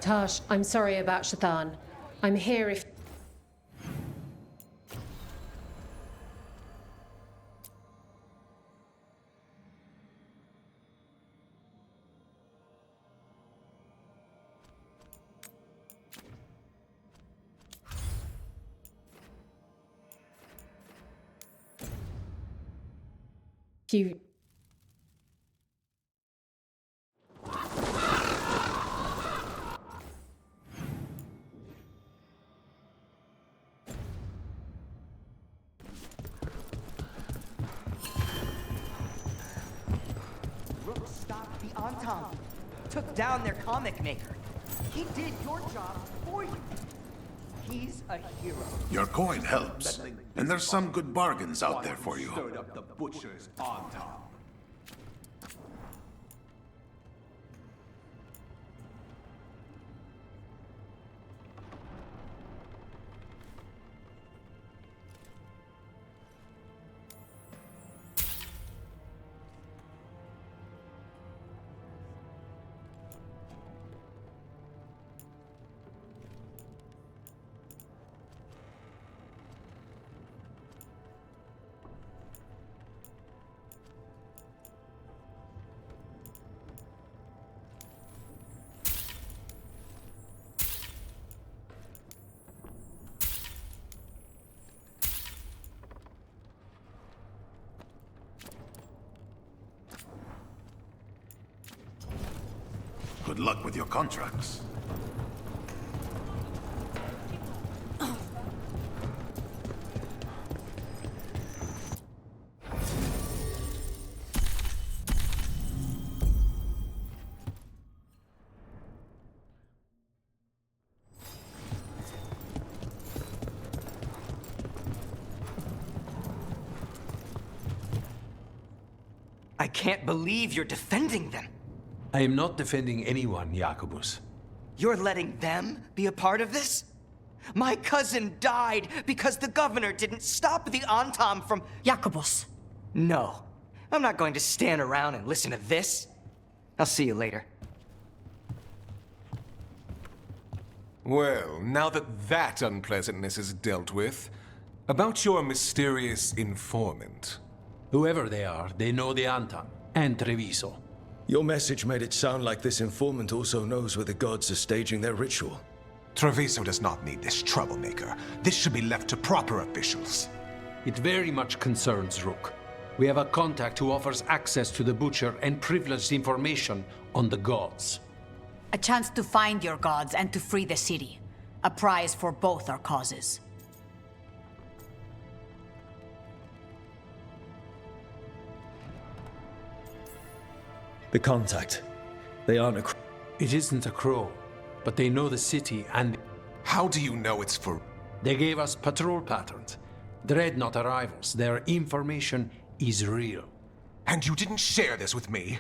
Tash, I'm sorry about Shathan. I'm here if... you... Rook stopped the Entente, took down their comic maker. He did your job for you. He's a hero. Your coin helps, and there's some good bargains out there for you. Stirred up the butcher's Entente. Good luck with your contracts. I can't believe you're defending them. I am not defending anyone, Jacobus. You're letting them be a part of this? My cousin died because the governor didn't stop the Entente from... Jacobus. No. I'm not going to stand around and listen to this. I'll see you later. Well, now that unpleasantness is dealt with, about your mysterious informant. Whoever they are, they know the Antam and Treviso. Your message made it sound like this informant also knows where the gods are staging their ritual. Treviso does not need this troublemaker. This should be left to proper officials. It very much concerns Rook. We have a contact who offers access to the Butcher and privileged information on the gods. A chance to find your gods and to free the city. A prize for both our causes. The contact. They aren't a... It isn't a crow, but they know the city and... How do you know it's for... They gave us patrol patterns. Dreadnought arrivals. Their information is real. And you didn't share this with me?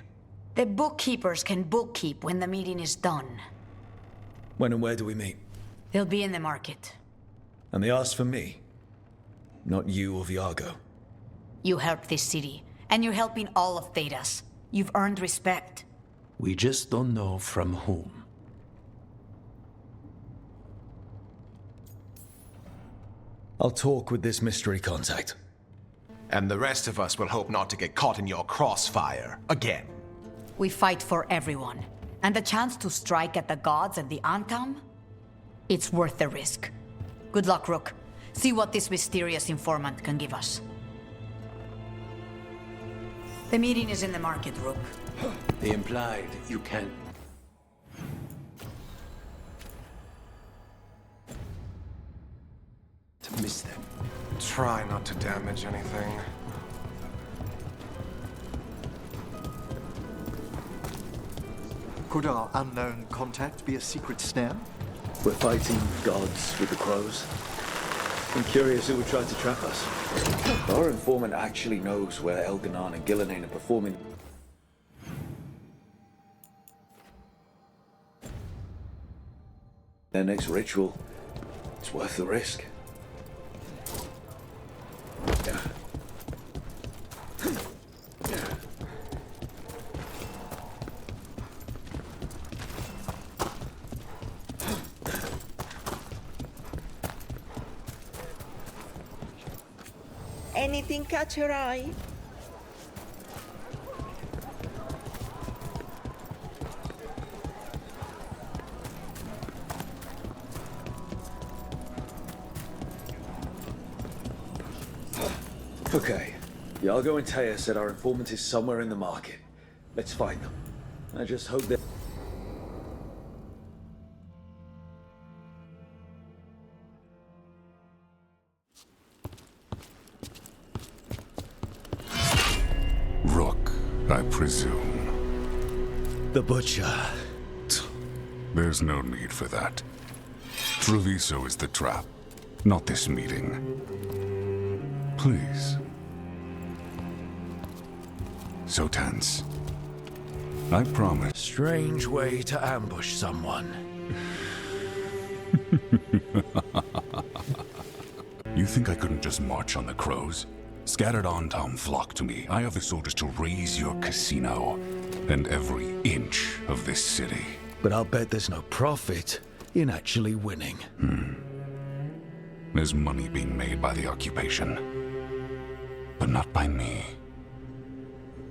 The bookkeepers can bookkeep when the meeting is done. When and where do we meet? They'll be in the market. And they asked for me. Not you or Viago. You helped this city, and you're helping all of Thedas. You've earned respect. We just don't know from whom. I'll talk with this mystery contact. And the rest of us will hope not to get caught in your crossfire again. We fight for everyone. And the chance to strike at the gods and the Antam? It's worth the risk. Good luck, Rook. See what this mysterious informant can give us. The meeting is in the market, Rook. They implied you can. To miss them. Try not to damage anything. Could our unknown contact be a secret snare? We're fighting gods with the crows. I'm curious who would try to trap us. Our informant actually knows where Elganon and Gillenane are performing. Their next ritual, it's worth the risk. Anything catch your eye? Okay. Iago and Taya said our informant is somewhere in the market. Let's find them. I just hope that... Rook, I presume. The Butcher. There's no need for that. Treviso is the trap, not this meeting. Please. So tense. I promise. Strange way to ambush someone. You think I couldn't just march on the crows? Scattered on town flock to me. I have the soldiers to raise your casino and every inch of this city. But I'll bet there's no profit in actually winning. There's money being made by the occupation, but not by me.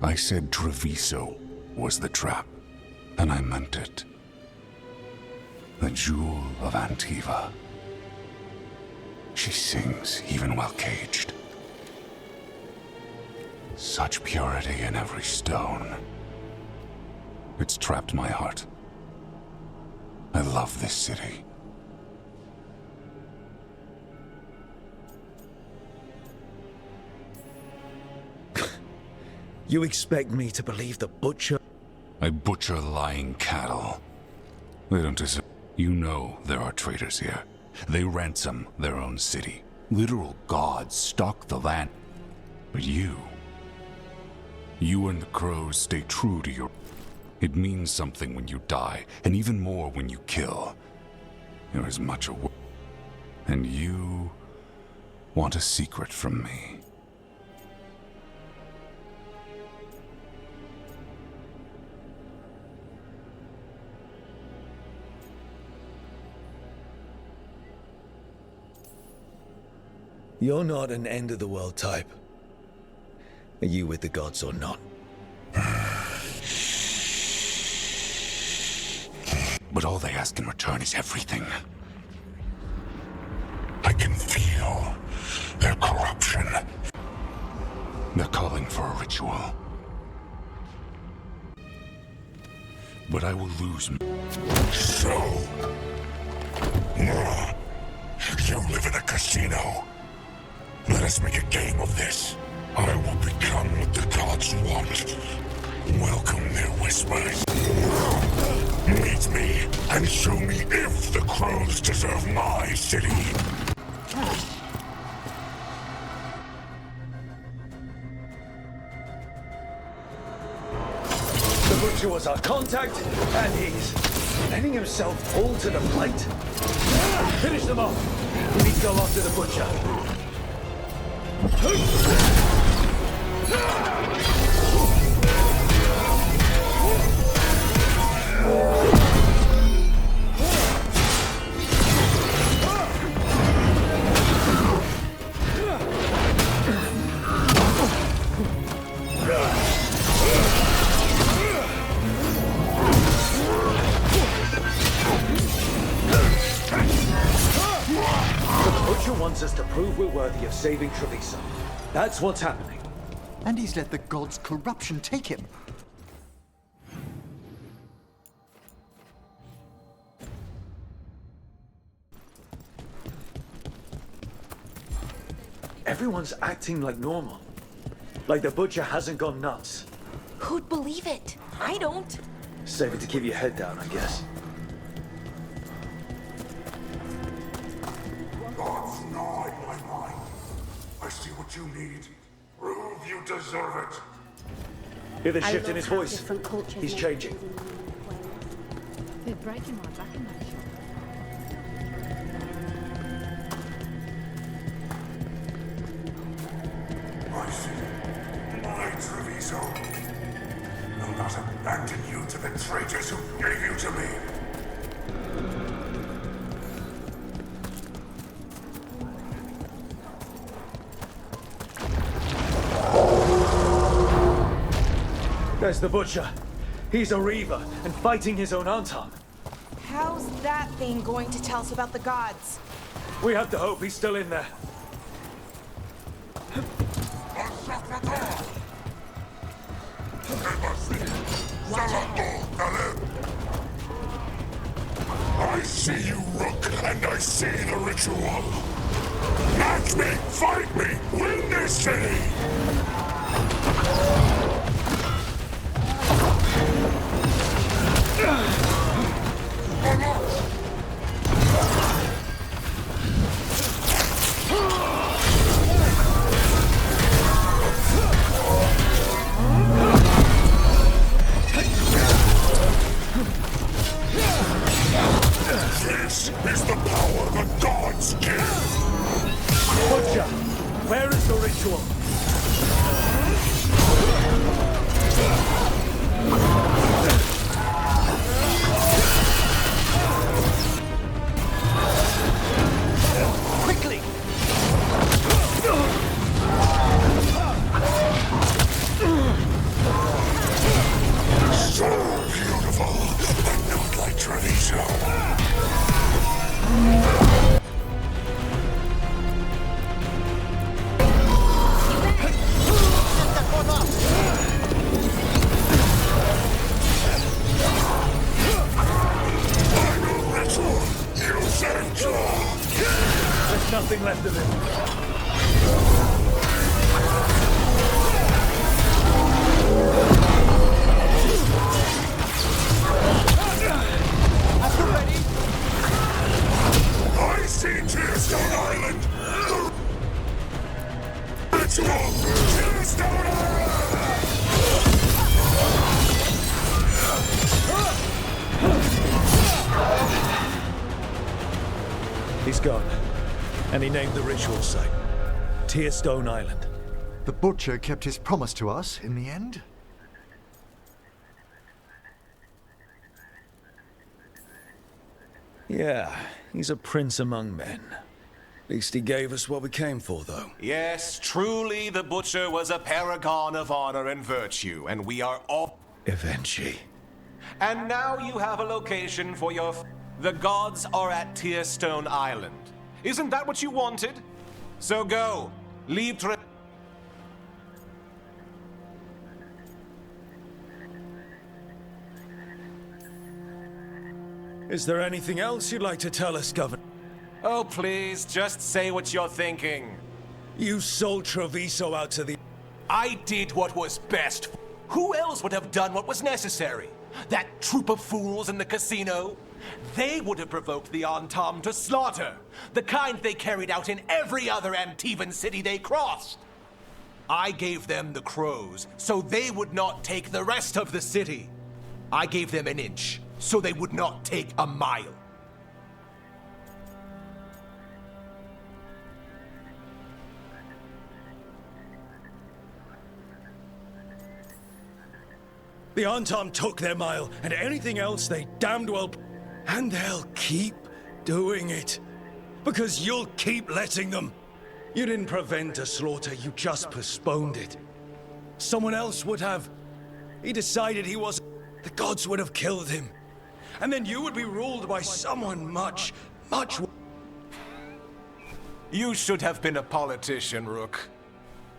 I said Treviso was the trap, and I meant it. The jewel of Antiva. She sings even while caged. Such purity in every stone. It's trapped my heart. I love this city. You expect me to believe the Butcher? I butcher lying cattle. They don't deserve... You know there are traitors here. They ransom their own city. Literal gods stalk the land. But you and the crows stay true to your... It means something when you die, and even more when you kill. You're as much a... And you want a secret from me. You're not an end-of-the-world type. Are you with the gods or not? But all they ask in return is everything. I can feel their corruption. They're calling for a ritual. But I will lose. So, you live in a casino. Let us make a game of this. I will become what the gods want. Welcome their whispers. Meet me and show me if the crows deserve my city. The Butcher was our contact, and he's letting himself fall to the plate. Finish them off. We need to go after the Butcher. Wants us to prove we're worthy of saving Treviso. That's what's happening. And he's let the gods' corruption take him. Everyone's acting like normal. Like the Butcher hasn't gone nuts. Who'd believe it? I don't. Save it to keep your head down, I guess. Gods gnaw in my mind. I see what you need. Prove you deserve it. Hear the shift I in his love how voice. different cultures He's make changing. things in different ways. They're breaking my back in that shop. My city, my Treviso. Will not abandon you to the traitors who gave you to me. Where's the butcher? He's a reaver and fighting his own Anton. How's that thing going to tell us about the gods? We have to hope he's still in there. I see you, Rook, and I see the ritual. Match me, fight me, win this city! This is the power the gods give! Butcher, where is the ritual? Quickly! So beautiful, but not like Treviso. There's nothing left of him. I see Kingstone Island! The ritual! Kingstone Island! He's gone. And he named the ritual site Tearstone Island. The butcher kept his promise to us in the end. Yeah, he's a prince among men. At least he gave us what we came for, though. Yes, truly the Butcher was a paragon of honor and virtue, and we are all... Eventually. And now you have a location for your... The gods are at Tearstone Island. Isn't that what you wanted? So go. Leave Is there anything else you'd like to tell us, Governor? Oh, please, just say what you're thinking. You sold Treviso out to the... I did what was best. Who else would have done what was necessary? That troop of fools in the casino? They would have provoked the Antom to slaughter, the kind they carried out in every other Antivan city they crossed. I gave them the crows, so they would not take the rest of the city. I gave them an inch, so they would not take a mile. The Antom took their mile, and anything else they damned well... And they'll keep doing it. Because you'll keep letting them. You didn't prevent a slaughter, you just postponed it. Someone else would have. He decided he was... The gods would have killed him. And then you would be ruled by someone much... You should have been a politician, Rook.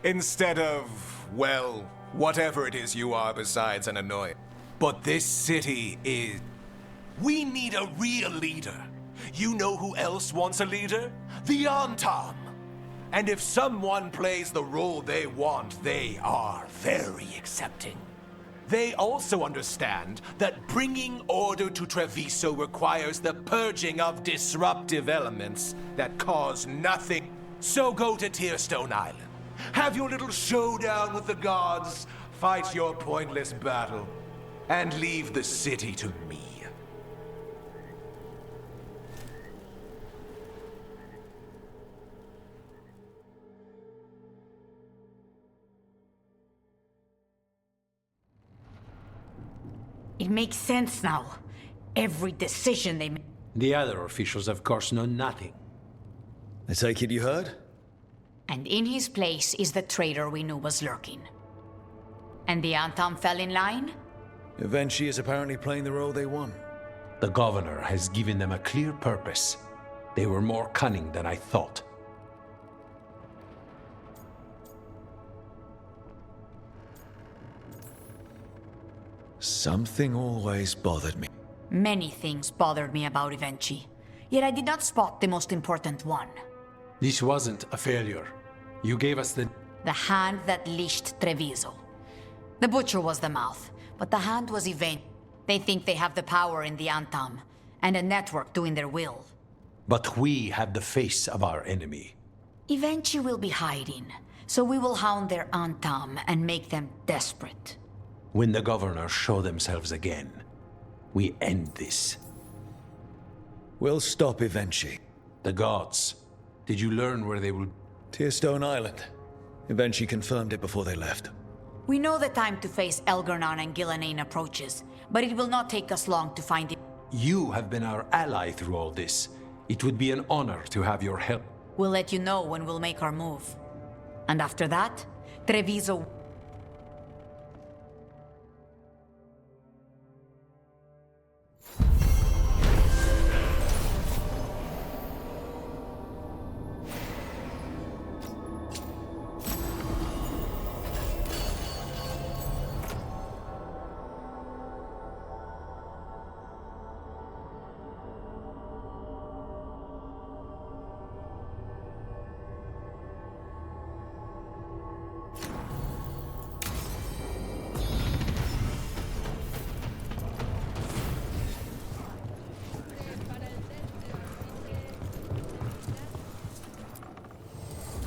Instead of, well, whatever it is you are besides an annoyance. But this city is... We need a real leader. You know who else wants a leader? The Antom. And if someone plays the role they want, they are very accepting. They also understand that bringing order to Treviso requires the purging of disruptive elements that cause nothing. So go to Tearstone Island. Have your little showdown with the gods, fight your pointless battle, and leave the city to me. It makes sense now. Every decision they make. The other officials, of course, know nothing. I take it you heard? And in his place is the traitor we knew was lurking. And the Antam fell in line? Eventually is apparently playing the role they want. The governor has given them a clear purpose. They were more cunning than I thought. Something always bothered me. Many things bothered me about Evenchi, yet I did not spot the most important one. This wasn't a failure. You gave us the hand that leashed Treviso. The butcher was the mouth, but the hand was Evenchi. They think they have the power in the Antam, and a network doing their will. But we have the face of our enemy. Evenchi will be hiding, so we will hound their Antam and make them desperate. When the governors show themselves again, we end this. We'll stop Evenchi. The gods. Did you learn where they will... Tearstone Island. Evenchi confirmed it before they left. We know the time to face Elgernon and Gillanane approaches, but it will not take us long to find it. You have been our ally through all this. It would be an honor to have your help. We'll let you know when we'll make our move. And after that, Treviso...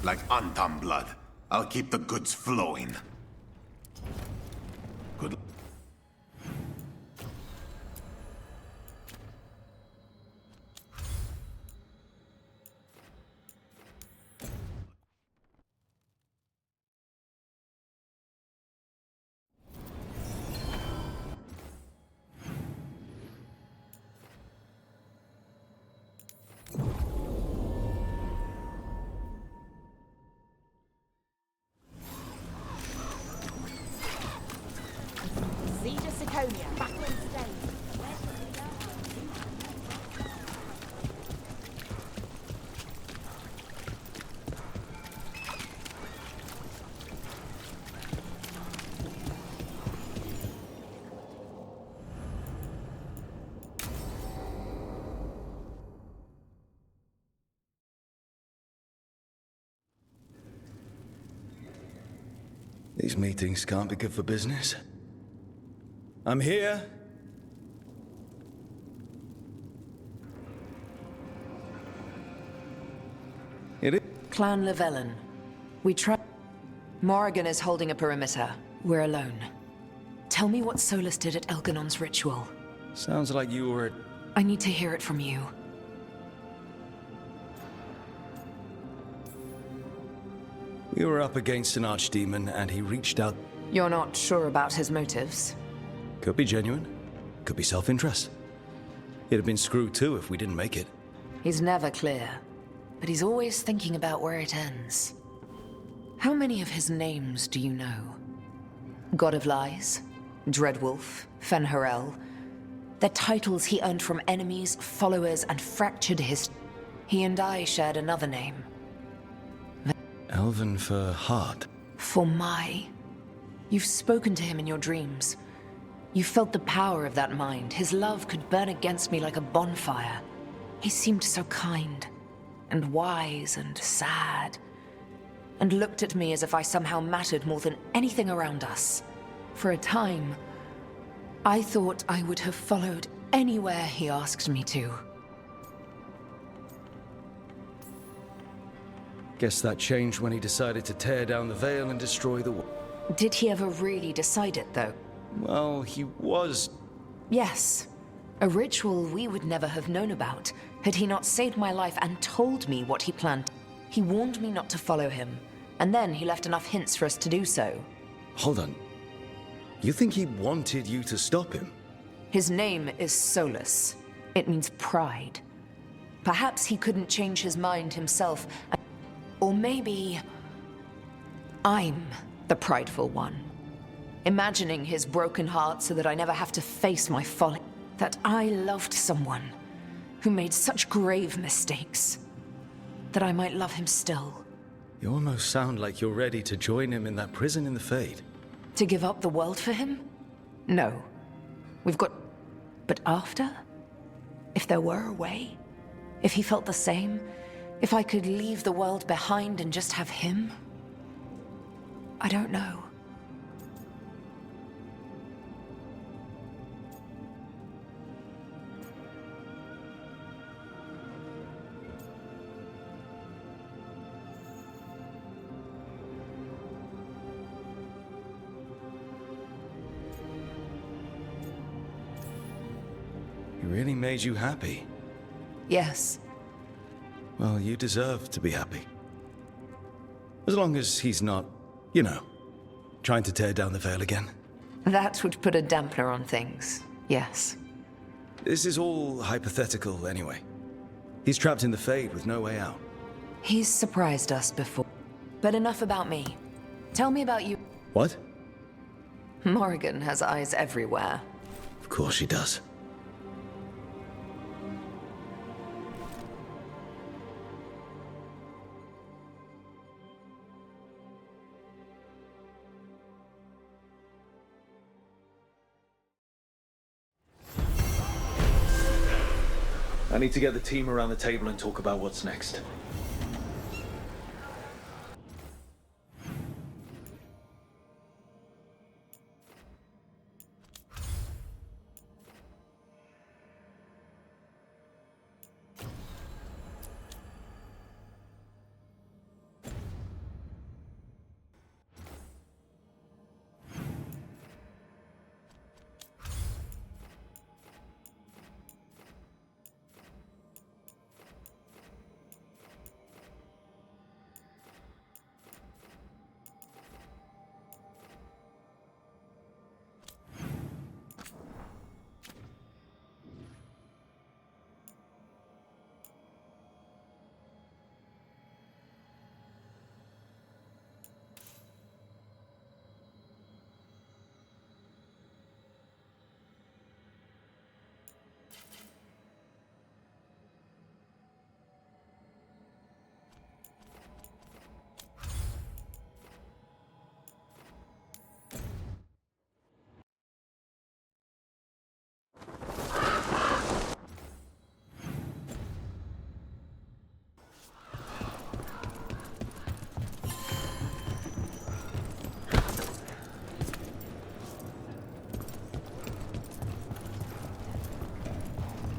Like Antam blood. I'll keep the goods flowing. Good. These meetings can't be good for business. I'm here. It is. Clan Llewellyn. We try... Morrigan is holding a perimeter. We're alone. Tell me what Solus did at Elganon's ritual. Sounds like you were at... I need to hear it from you. We were up against an archdemon, and he reached out... You're not sure about his motives? Could be genuine. Could be self-interest. He'd have been screwed too if we didn't make it. He's never clear, but he's always thinking about where it ends. How many of his names do you know? God of Lies, Dreadwolf, Fen'Harel. They're titles he earned from enemies, followers, and fractured his... He and I shared another name. Elven for heart. For my... You've spoken to him in your dreams. You felt the power of that mind. His love could burn against me like a bonfire. He seemed so kind, and wise, and sad, and looked at me as if I somehow mattered more than anything around us. For a time, I thought I would have followed anywhere he asked me to. Guess that changed when he decided to tear down the veil and destroy the wall. Did he ever really decide it, though? Well, he was... Yes. A ritual we would never have known about, had he not saved my life and told me what he planned. He warned me not to follow him, and then he left enough hints for us to do so. Hold on. You think he wanted you to stop him? His name is Solus. It means pride. Perhaps he couldn't change his mind himself, or maybe... I'm the prideful one. imagining his broken heart so that I never have to face my folly. That I loved someone who made such grave mistakes, that I might love him still. You almost sound like you're ready to join him in that prison in the Fade. To give up the world for him? No. We've got... But after? If there were a way? If he felt the same? If I could leave the world behind and just have him? I don't know. He really made you happy. Yes. Well, you deserve to be happy. As long as he's not, you know, trying to tear down the veil again. That would put a dampener on things, yes. This is all hypothetical anyway. He's trapped in the Fade with no way out. He's surprised us before. But enough about me. Tell me about you. What? Morrigan has eyes everywhere. Of course she does. I need to get the team around the table and talk about what's next.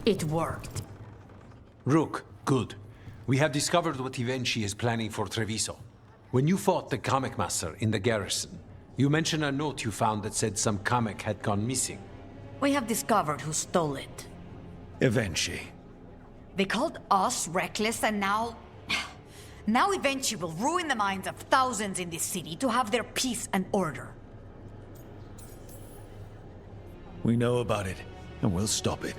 It worked. Rook, good. We have discovered what Ivenchi is planning for Treviso. When you fought the comic master in the garrison, you mentioned a note you found that said some comic had gone missing. We have discovered who stole it. Ivenchi. They called us reckless, and now... Now Ivenchi will ruin the minds of thousands in this city to have their peace and order. We know about it, and we'll stop it.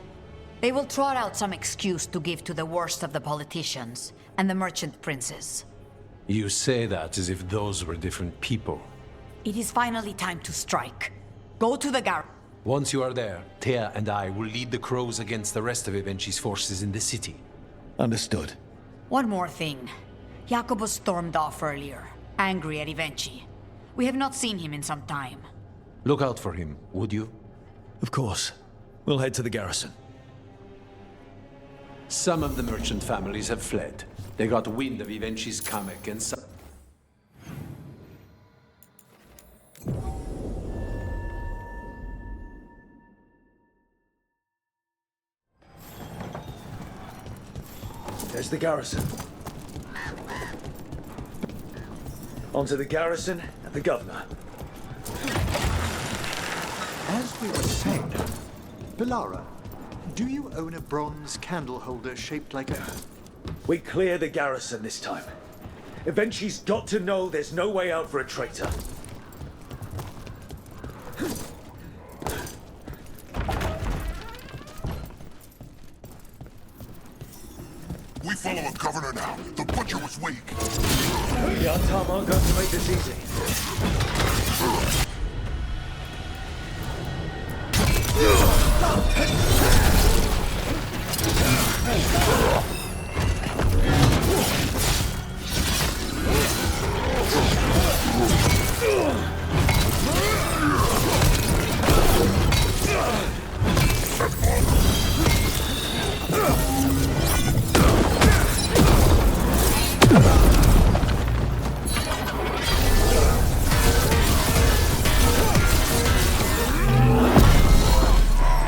They will trot out some excuse to give to the worst of the politicians and the merchant princes. You say that as if those were different people. It is finally time to strike. Go to the garrison. Once you are there, Thea and I will lead the Crows against the rest of Ivenchi's forces in the city. Understood. One more thing. Jacobo stormed off earlier, angry at Ivenchi. We have not seen him in some time. Look out for him, would you? Of course. We'll head to the garrison. Some of the merchant families have fled. They got wind of Ivenchi's comic and some... There's the garrison. Onto the garrison and the governor. As we were saying, Bilara, do you own a bronze candle holder shaped like a... We clear the garrison this time. Ivenchi's got to know there's no way out for a traitor. We follow a governor now. The butcher was weak. The Antam aren't going to make this easy.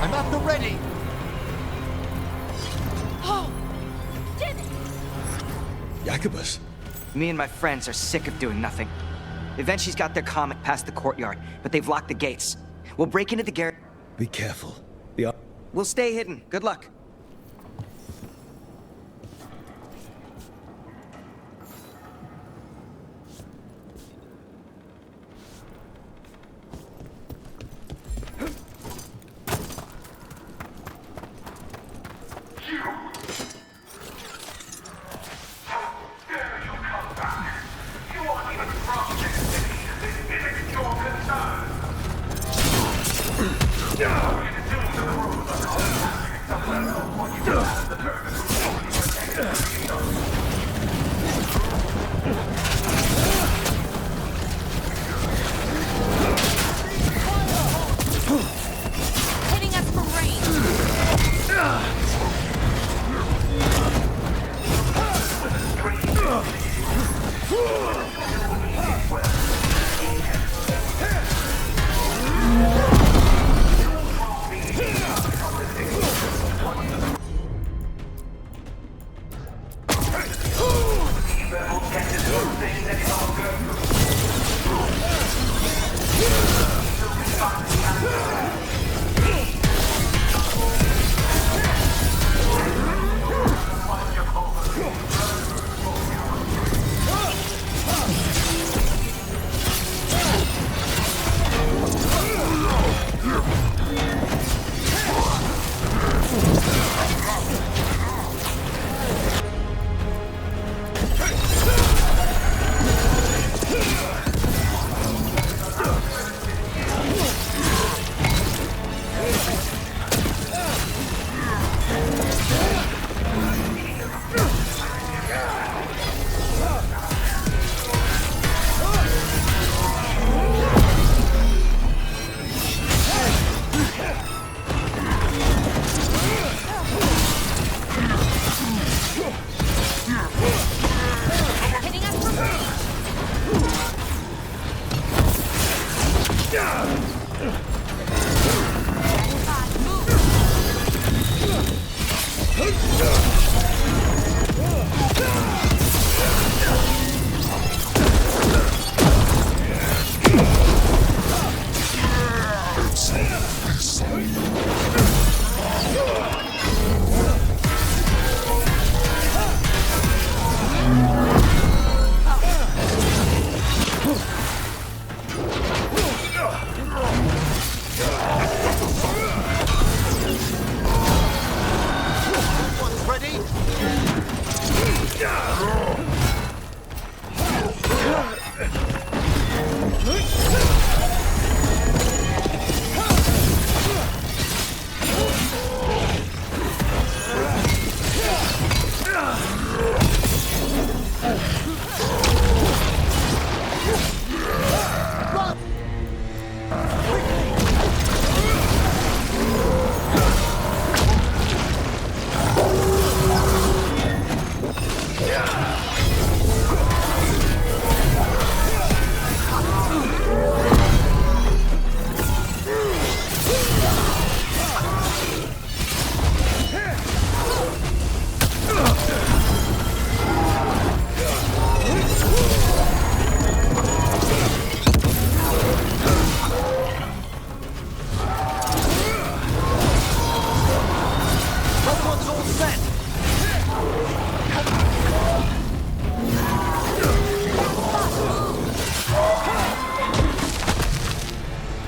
I'm at the ready. Oh, Jimmy! Jacobus. Me and my friends are sick of doing nothing. Eventually's got their comic past the courtyard, but they've locked the gates. We'll break into the garage. Be careful. We'll stay hidden. Good luck. Hitting us from range!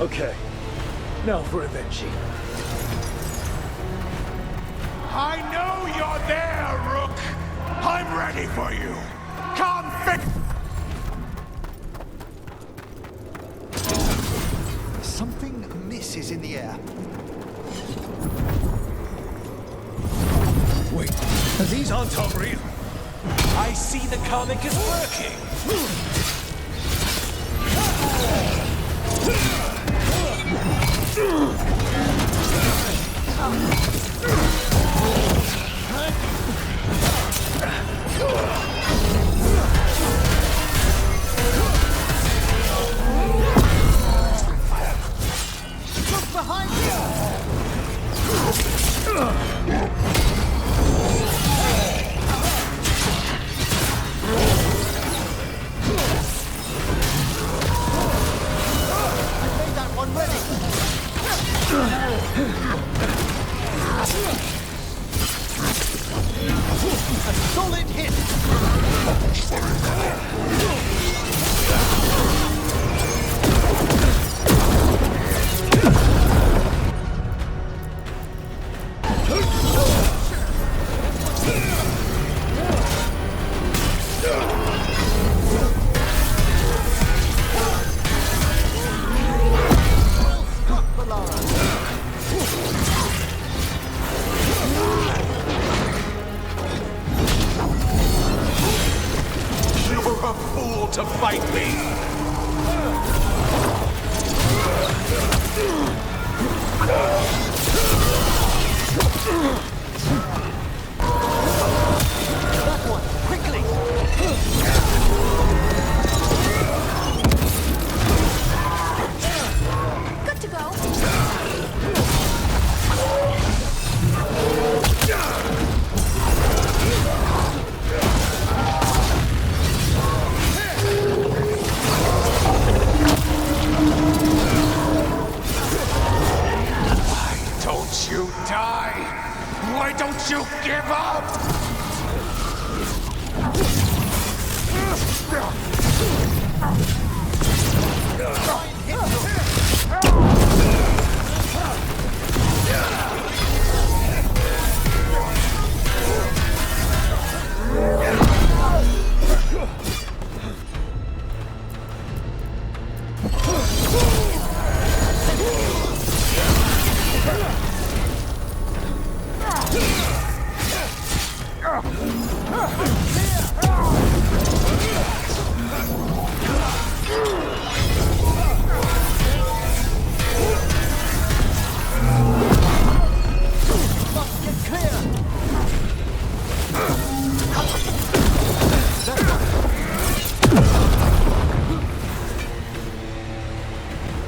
Okay, now for Avenchi. I know you're there, Rook! I'm ready for you! Come fix... Something amiss is in the air. These aren't unreal. I see the comic is working. Look behind you! A solid hit! You're a fool to fight me! That one, quickly! Good to go. Don't you die? Why don't you give up?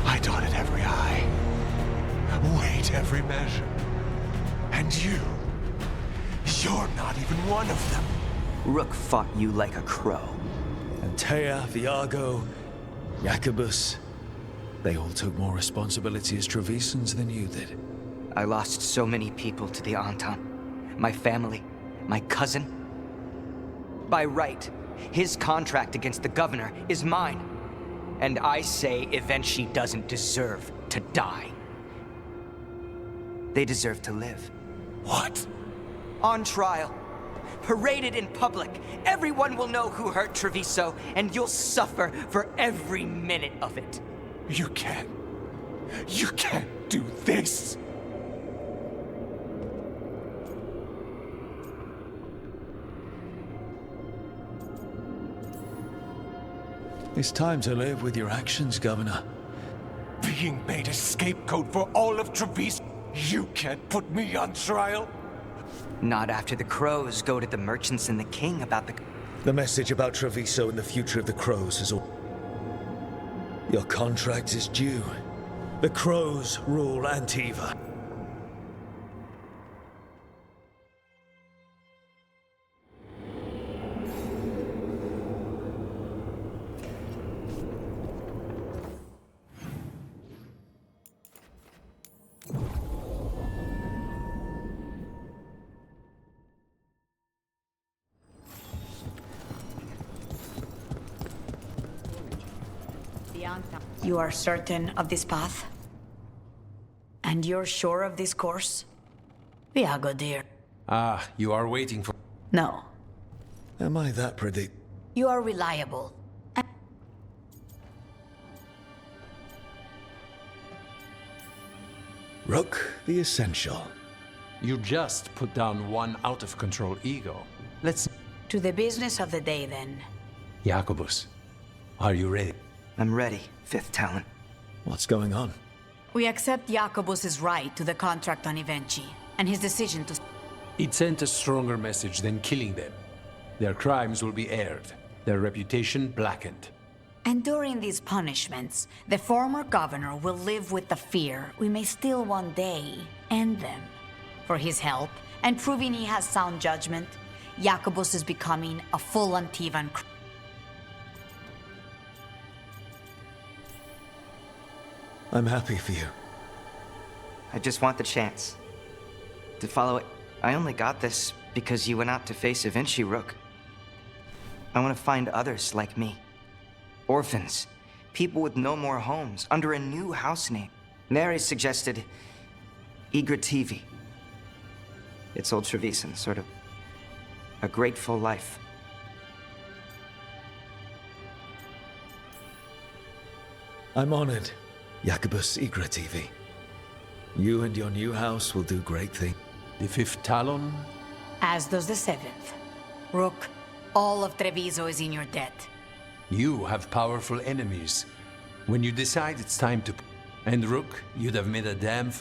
I dotted every I, weighed every measure. And you're not even one of them. Rook fought you like a crow. Antea, Viago, Jacobus, they all took more responsibility as Trevisans than you did. I lost so many people to the Entente. My family, my cousin. By right, his contract against the governor is mine. And I say Evenshi doesn't deserve to die. They deserve to live. What? On trial. Paraded in public. Everyone will know who hurt Treviso, and you'll suffer for every minute of it. You can't do this. It's time to live with your actions, Governor. Being made a scapegoat for all of Treviso. You can't put me on trial. Not after the crows go to the merchants and the king about the... The message about Treviso and the future of the crows is all... Your contract is due. The crows rule Antiva. You are certain of this path? And you're sure of this course? Viago, dear. Ah, you are waiting for... No. Am I that predict? You are reliable. Rook the Essential. You just put down one out-of-control ego. Let's... To the business of the day, then. Jacobus, are you ready? I'm ready, Fifth Talon. What's going on? We accept Jacobus's right to the contract on Evenchi, and his decision to... It sent a stronger message than killing them. Their crimes will be aired, their reputation blackened. And during these punishments, the former governor will live with the fear we may still one day end them. For his help, and proving he has sound judgment, Jacobus is becoming a full Antivan. I'm happy for you. I just want the chance to follow it. I only got this because you went out to face Evenchi, Rook. I want to find others like me. Orphans. People with no more homes, under a new house name. Neri suggested Igrativi. It's old Trevisan, sort of a grateful life. I'm honored, Jacobus Igrativi. You and your new house will do great things. The Fifth Talon? As does the Seventh. Rook, all of Treviso is in your debt. You have powerful enemies. When you decide it's time to... And Rook, you'd have made a damn...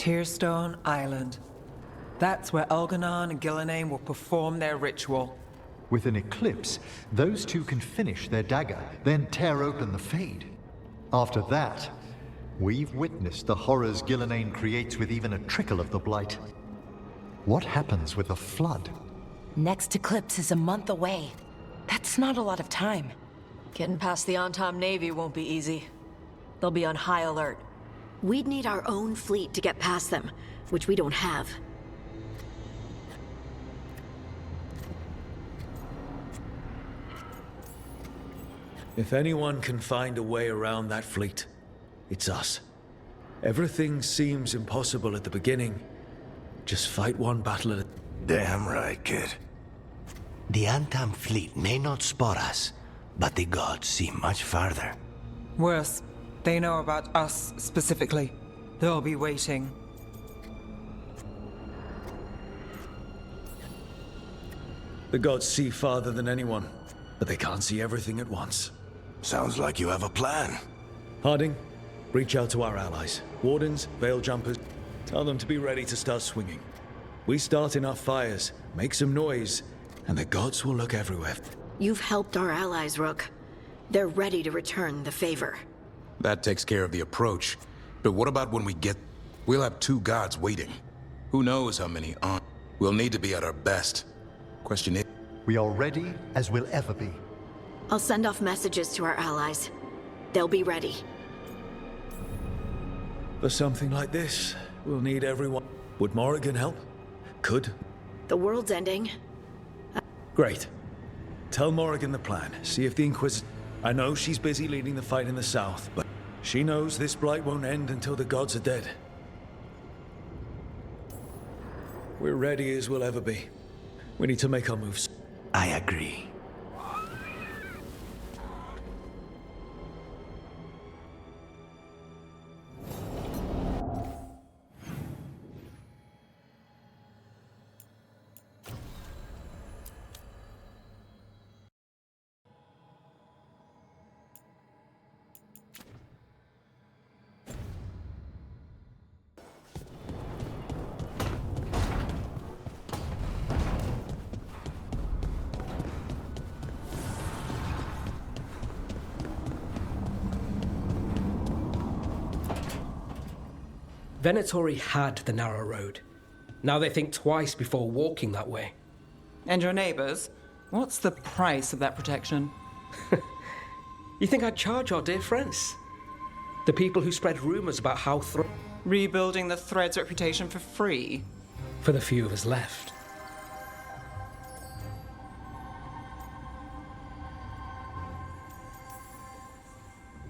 Tearstone Island. That's where Elganon and Gillenane will perform their ritual. With an eclipse, those two can finish their dagger, then tear open the Fade. After that, we've witnessed the horrors Gillenane creates with even a trickle of the Blight. What happens with a flood? Next eclipse is a month away. That's not a lot of time. Getting past the Antom Navy won't be easy. They'll be on high alert. We'd need our own fleet to get past them, which we don't have. If anyone can find a way around that fleet, it's us. Everything seems impossible at the beginning. Just fight one battle at a... Damn right, kid. The Antam fleet may not spot us, But the gods see much farther. Worse, they know about us specifically. They'll be waiting. The gods see farther than anyone, but they can't see everything at once. Sounds like you have a plan. Harding, reach out to our allies. Wardens, Veil Jumpers. Tell them to be ready to start swinging. We start enough fires, make some noise, and the gods will look everywhere. You've helped our allies, Rook. They're ready to return the favor. That takes care of the approach. But what about when we get... We'll have 2 gods waiting. Who knows how many on... We'll need to be at our best. Question is... We are ready as we'll ever be. I'll send off messages to our allies. They'll be ready. For something like this, we'll need everyone. Would Morrigan help? Could. The world's ending. Great. Tell Morrigan the plan. See if the Inquisitor... I know she's busy leading the fight in the south, but she knows this blight won't end until the gods are dead. We're ready as we'll ever be. We need to make our moves. I agree. Venatori had the narrow road. Now they think twice before walking that way. And your neighbors? What's the price of that protection? You think I'd charge our dear friends? The people who spread rumors about how rebuilding the Thread's reputation for free? For the few of us left.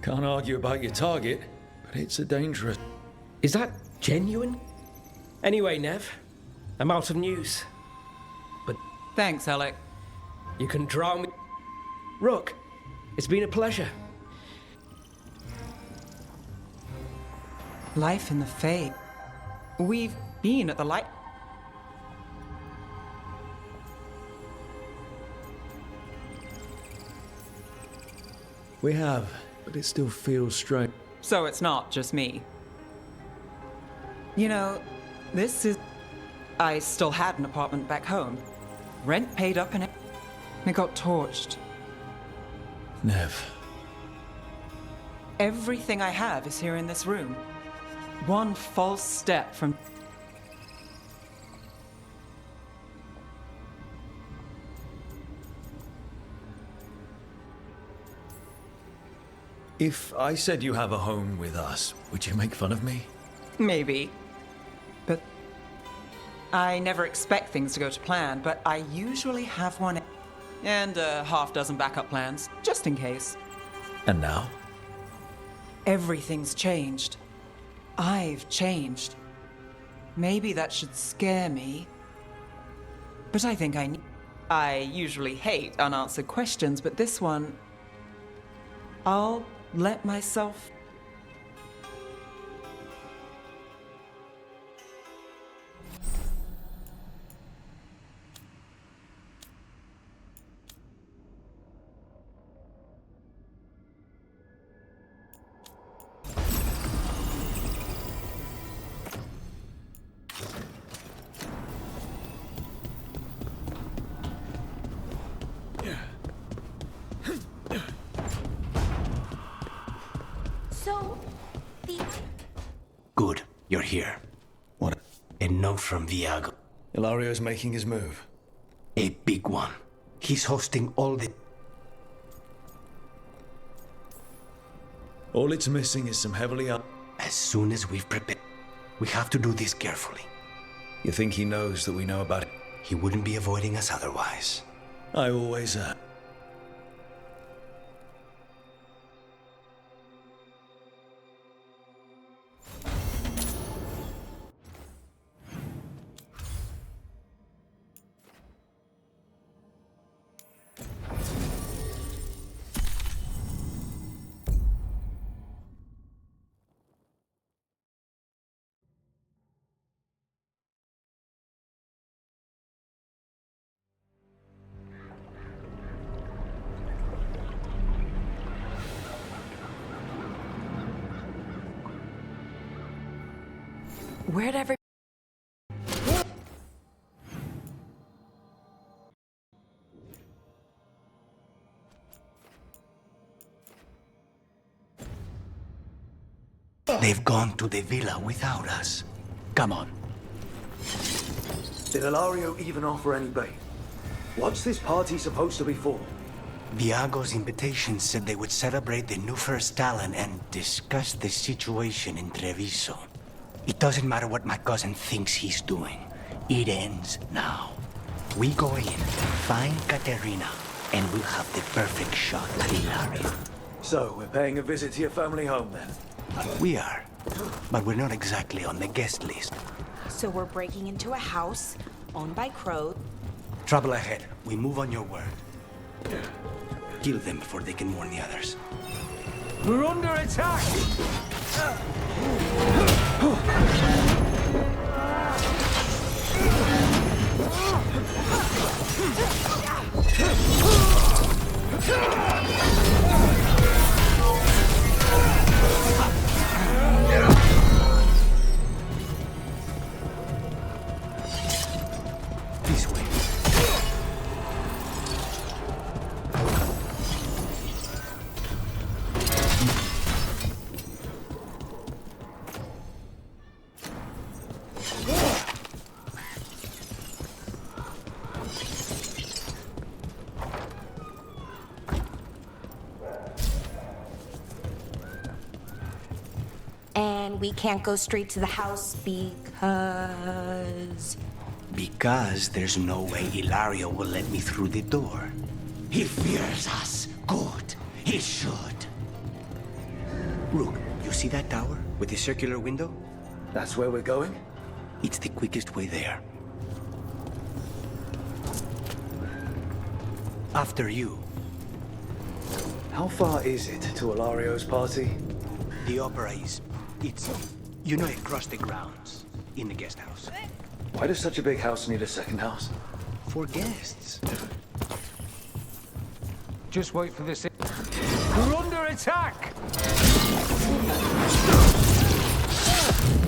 Can't argue about your target, but it's a dangerous... Is that genuine? Anyway, Nev, I'm out of news. But... Thanks, Alec. You can draw me... Rook, it's been a pleasure. Life in the Fae. We've been at the light... We have, but it still feels strange. So it's not just me. You know, this is... I still had an apartment back home. Rent paid up and it got torched. Nev. Everything I have is here in this room. One false step from... If I said you have a home with us, would you make fun of me? Maybe. But I never expect things to go to plan, but I usually have one and a half-dozen backup plans, just in case. And now? Everything's changed. I've changed. Maybe that should scare me. But I think I usually hate unanswered questions, but this one... I'll let myself... Good, you're here. What? A note from Viago. Hilario's making his move. A big one. He's hosting all the... All it's missing is some heavily up... As soon as we've prepared, we have to do this carefully. You think he knows that we know about it? He wouldn't be avoiding us otherwise. I always Where'd every... They've gone to the villa without us. Come on. Did Ilario even offer any bait? What's this party supposed to be for? Viago's invitation said they would celebrate the new first talent and discuss the situation in Treviso. It doesn't matter what my cousin thinks he's doing. It ends now. We go in, find Katerina, and we'll have the perfect shot at Ilario. So, we're paying a visit to your family home then? We are, but we're not exactly on the guest list. So we're breaking into a house owned by crows. Trouble ahead. We move on your word. Kill them before they can warn the others. We're under attack! This way. And we can't go straight to the house because... Because there's no way Ilario will let me through the door. He fears us. Good. He should. Rook, you see that tower with the circular window? That's where we're going? It's the quickest way there. After you. How far is it to Ilario's party? The opera is... It's... You know, across the grounds. In the guest house. Why does such a big house need a second house? For guests. Just wait for this. We're under attack!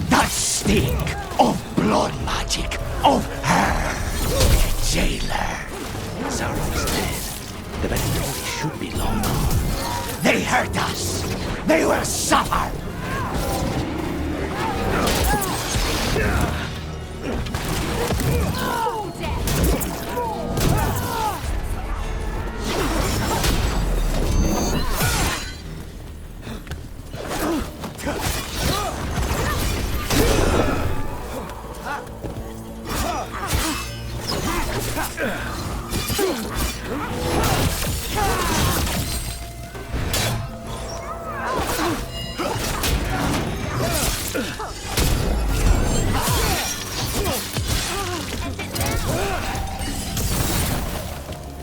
That stink of blood magic of her, the jailer. Sauron's dead. The Veliguard should be long gone. They hurt us. They will suffer.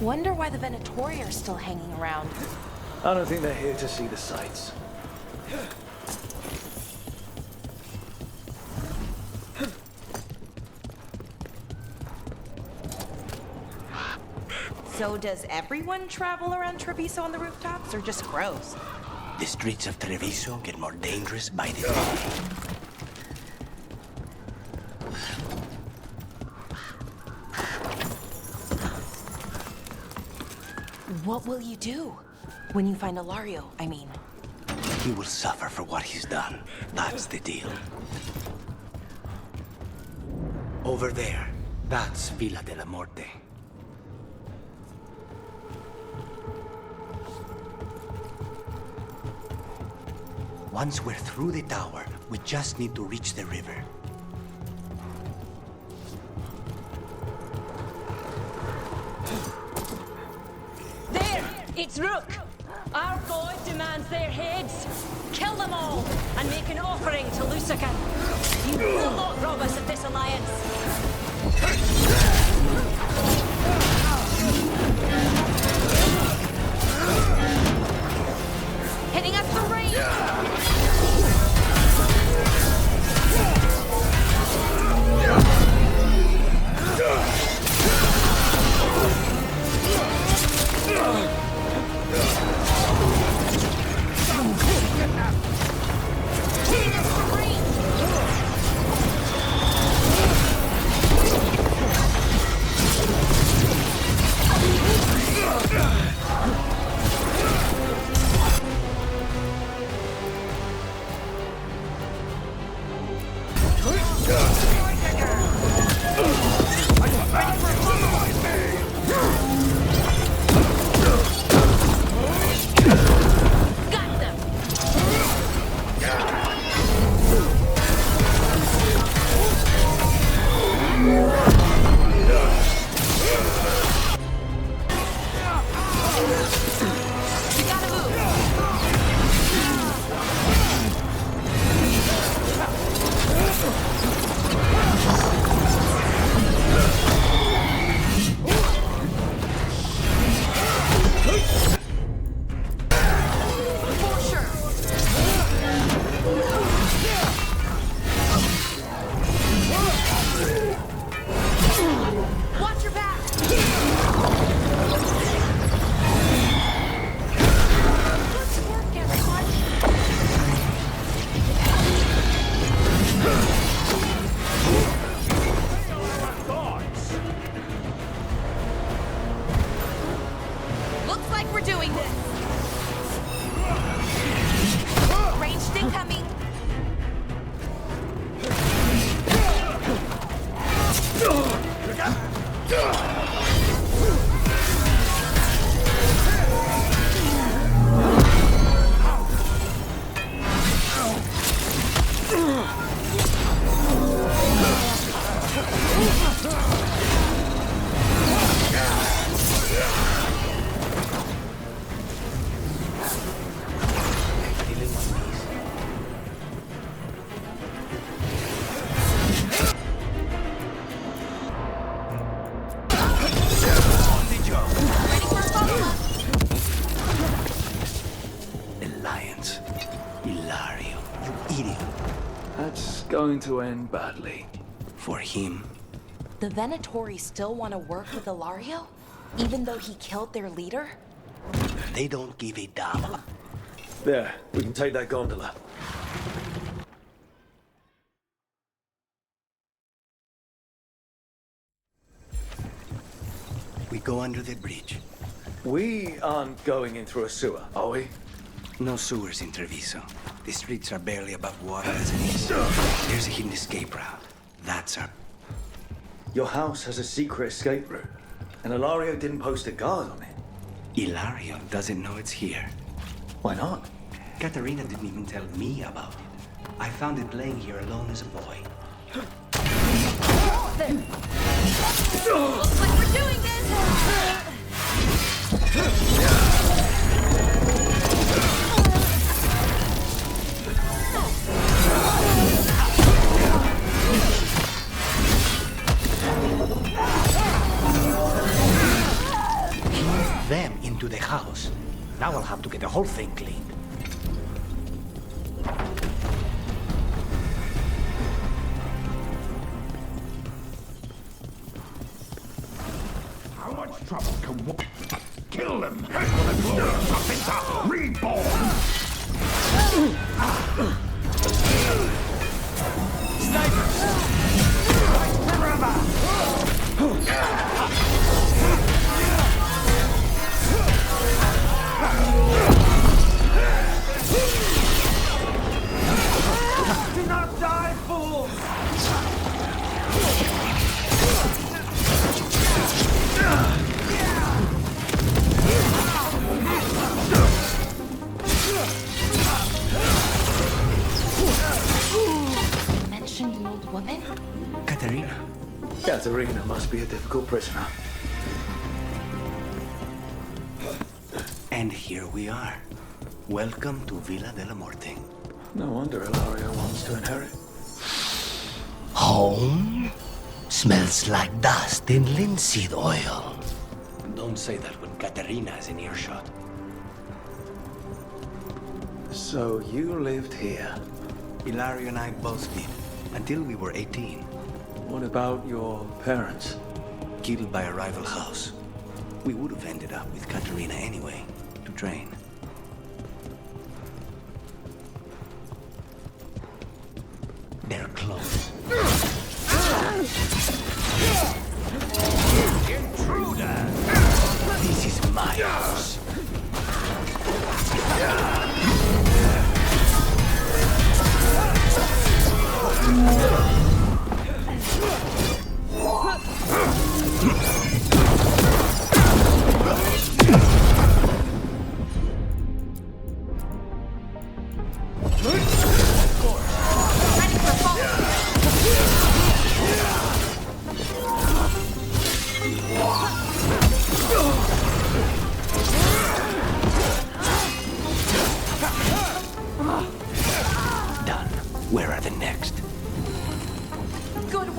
Wonder why the Venatori are still hanging around. I don't think they're here to see the sights. So does everyone travel around Treviso on the rooftops, or just crows? The streets of Treviso get more dangerous by the day. What will you do when you find Ilario, I mean? He will suffer for what he's done. That's the deal. Over there, that's Villa de la Morte. Once we're through the tower, we just need to reach the river. There! It's Rook! Our god demands their heads. Kill them all, and make an offering to Lucican. You will not rob us of this alliance. Hitting us the range! Going to end badly. For him. The Venatori still want to work with Ilario? Even though he killed their leader? They don't give a damn. There, we can take that gondola. We go under the bridge. We aren't going in through a sewer, are we? No sewers in Treviso. The streets are barely above water as it is. There's a hidden escape route. That's our... Your house has a secret escape route, and Ilario didn't post a guard on it. Ilario doesn't know it's here. Why not? Katerina didn't even tell me about it. I found it laying here alone as a boy. Looks like we're doing this! Them into the house. Now I'll have to get the whole thing cleaned. How much trouble can one... Kill them! For the glory of Sapphire reborn! Snipers! Right forever! Do not die, fools! Mentioned an old woman? Katerina. Katerina must be a difficult prisoner. And here we are. Welcome to Villa della Morte. No wonder Ilario wants to inherit. Home? Smells like dust and linseed oil. Don't say that when Katerina is in earshot. So you lived here? Ilario and I both did, until we were 18. What about your parents? Killed by a rival house. We would have ended up with Katerina anyway, to train. They're close. Intruder! This is my house.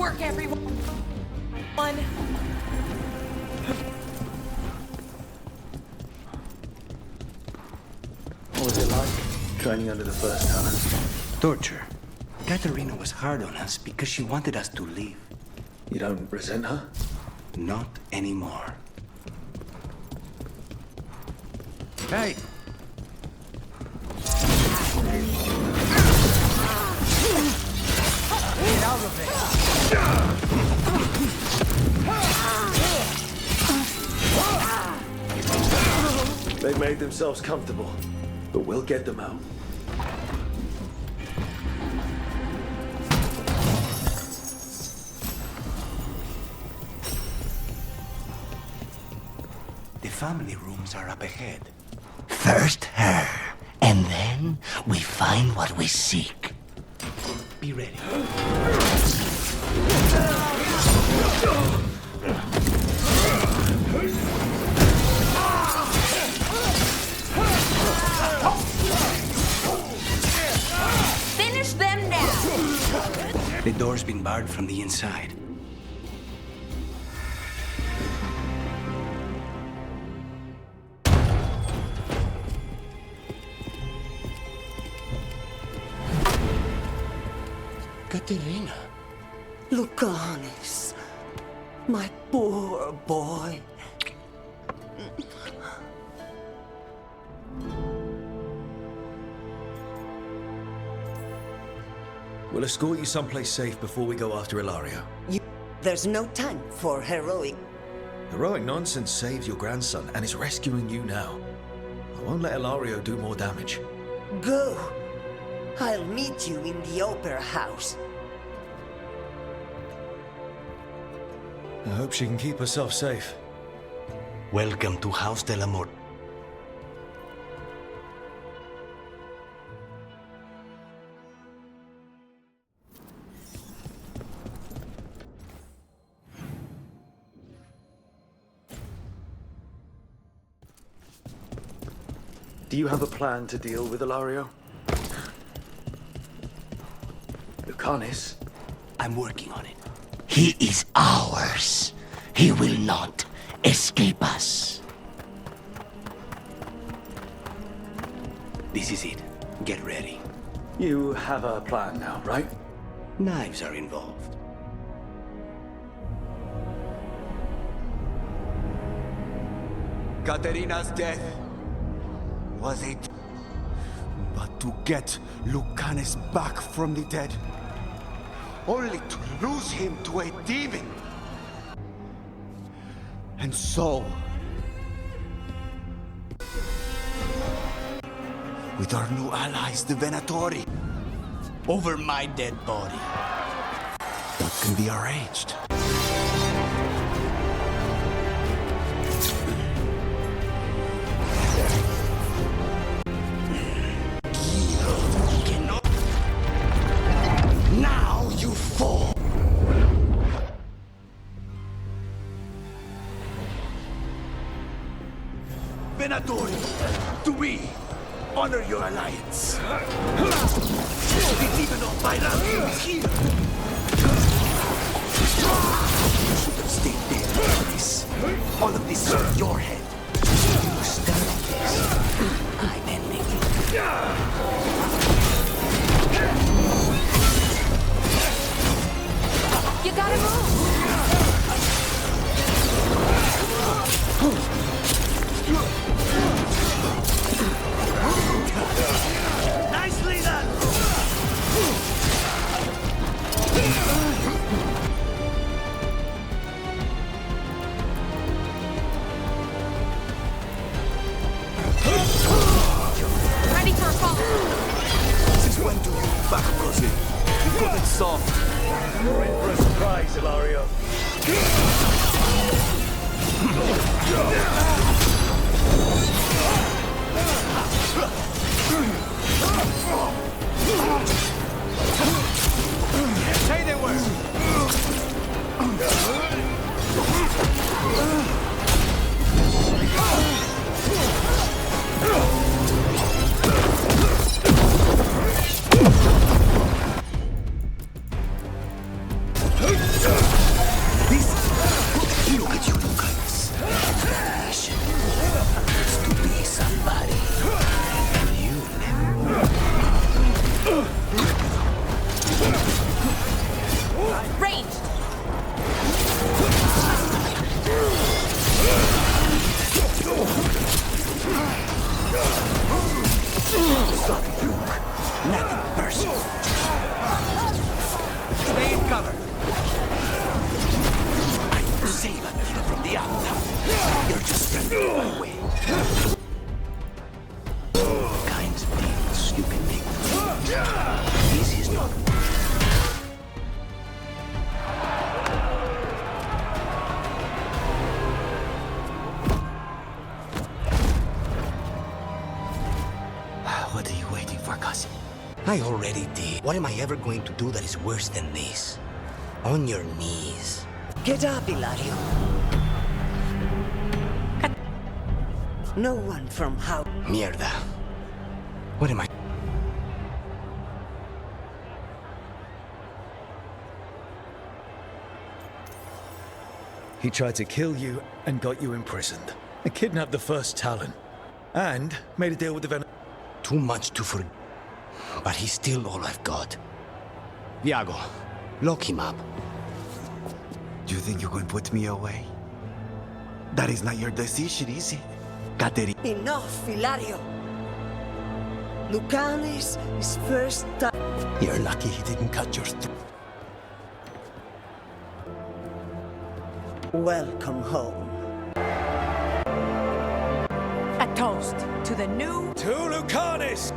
work, everyone. What was it like, training under the first Talon? Torture. Katerina was hard on us because she wanted us to leave. You don't resent her? Not anymore. Hey! Get out of there! They've made themselves comfortable, but we'll get them out. The family rooms are up ahead. First her, and then we find what we seek. Be ready. Finish them now! The door's been barred from the inside. Katerina. Lucanis. My poor boy. We'll escort you someplace safe before we go after Ilario. There's no time for heroic. Heroic nonsense saved your grandson and is rescuing you now. I won't let Ilario do more damage. Go. I'll meet you in the opera house. I hope she can keep herself safe. Welcome to House de la Mort. Do you have a plan to deal with Ilario? Lucanis? I'm working on it. He is ours. He will not escape us. This is it. Get ready. You have a plan now, right? Knives are involved. Katerina's death was it? But to get Lucanis back from the dead, only to lose him to a demon. And so, with our new allies, the Venatori, over my dead body, that can be arranged. Now you fall. Venatori, to me, honor your alliance. It's even on my Radeon is here. You should have stayed dead, Chris. All of this is on your head. You started this. I'm ending it. You gotta move! Nicely done! Ready for a fall! Since when do you back Corsair? You got it soft. You're in for a surprise, Ilario. Say they were. everybody. You Ranged! Nothing personal. Stay in cover. I will save Akira from the outcome. You're just running away. All kinds of deals you can make. This is not. What are you waiting for, cousin? I already did. What am I ever going to do that is worse than this? On your knees. Get up, Ilario. No one from how. Mierda. What am I? He tried to kill you and got you imprisoned. And kidnapped the first Talon. And made a deal with the Venom. Too much to forget. But he's still all I've got. Viago, lock him up. You think you can put me away? That is not your decision, is it? Katerina. Enough, Ilario. Lucanes is first time. You're lucky he didn't cut your throat. Welcome home. A toast to the new... To Lucanes!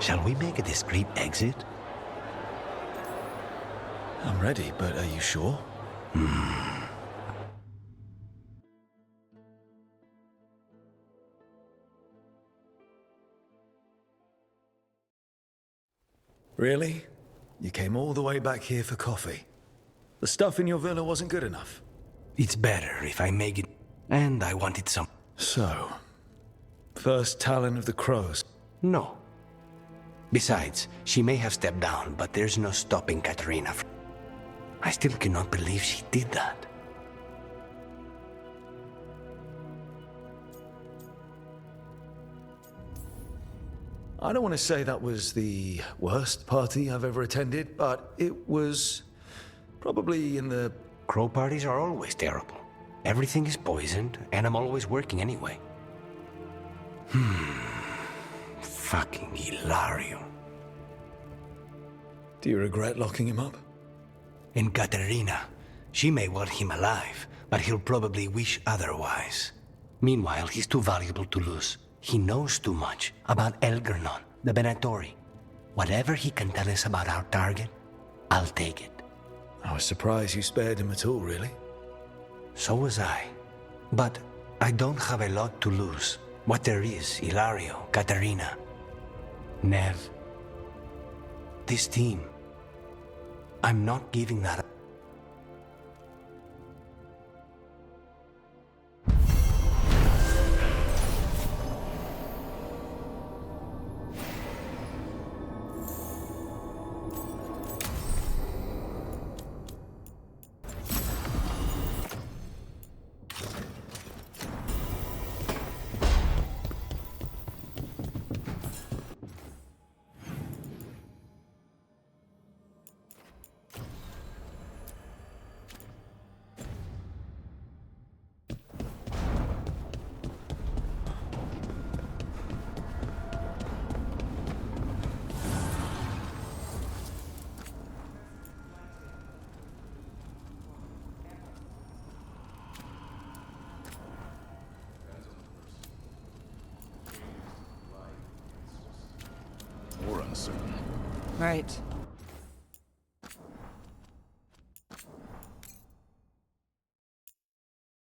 Shall we make a discreet exit? I'm ready, but are you sure? Really? You came all the way back here for coffee? The stuff in your villa wasn't good enough? It's better if I make it... And I wanted some... So... First Talon of the Crows? No. Besides, she may have stepped down, but there's no stopping Katerina. I still cannot believe she did that. I don't want to say that was the worst party I've ever attended, but it was probably in the... Crow parties are always terrible. Everything is poisoned, and I'm always working anyway. Fucking Hilario. Do you regret locking him up? And Katerina, she may want him alive, but he'll probably wish otherwise. Meanwhile, he's too valuable to lose. He knows too much about Elgernon, the Benatori. Whatever he can tell us about our target, I'll take it. I was surprised you spared him at all, really. So was I. But I don't have a lot to lose. What there is, Hilario, Katerina, Nev. This team. I'm not giving that up. Right.